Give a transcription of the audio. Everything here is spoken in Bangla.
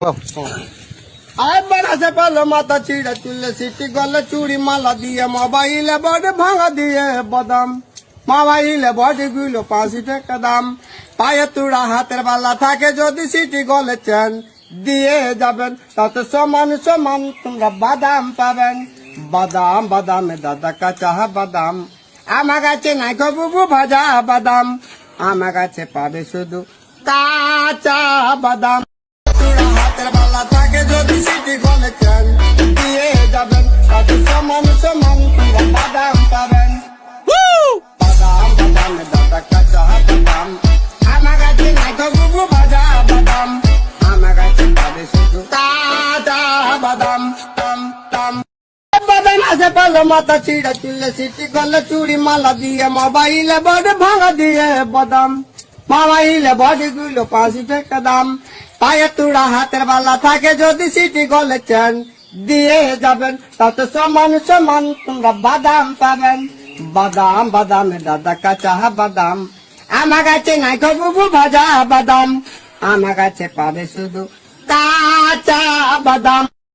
बड़ा से पहले माता चिड़ा चुल्ले सीटी गले चूड़ी माला दिए मोबाइल बड़े भांगा दिए बदाम मोबाइल बड़े गुलो 5 টাকা দাম পায়ে তুড়া হাতের বালা থাকে যদি সিটি গলে চেন দিয়ে যাবেন তাতে সমান সমান তোমরা বাদাম পাবেন বাদাম বাদামে দাদা কাঁচা বাদাম আমার কাছে নাই গো বুবু ভাজা বাদাম আমার কাছে পাবে শুধু কাঁচা বাদাম হাতের বালা থাকে যদি সিটি গলে চেন দিয়ে যাবেন তাতে সমান সমান তোমরা বাদাম পাবেন বাদাম বাদামে দাদা কাঁচা বাদাম আমার কাছে নাই গো বুবু ভাজা বাদাম আমার কাছে পাবে শুধু কাঁচা বাদাম টাম টাম বাদাম আছে পালো মাথা চিড়া চুলে সিটি গলে চুড়ি মালা দিয়ে মোবাইলে বড় ভাঙা দিয়ে বাদাম মোবাইলে বড় গুলো 5 টাকা দাম পায়ে তুড়া হাতের বালা থাকে যদি সিটি গলে চেন দিয়ে যাবেন তাতে সমান সমান তোমরা বাদাম পাবেন বাদাম বাদামে দাদা কাঁচা বাদাম আমার কাছে নাই গো বুবু ভাজা বাদাম আমার কাছে পাবে শুধু কাঁচা বাদাম।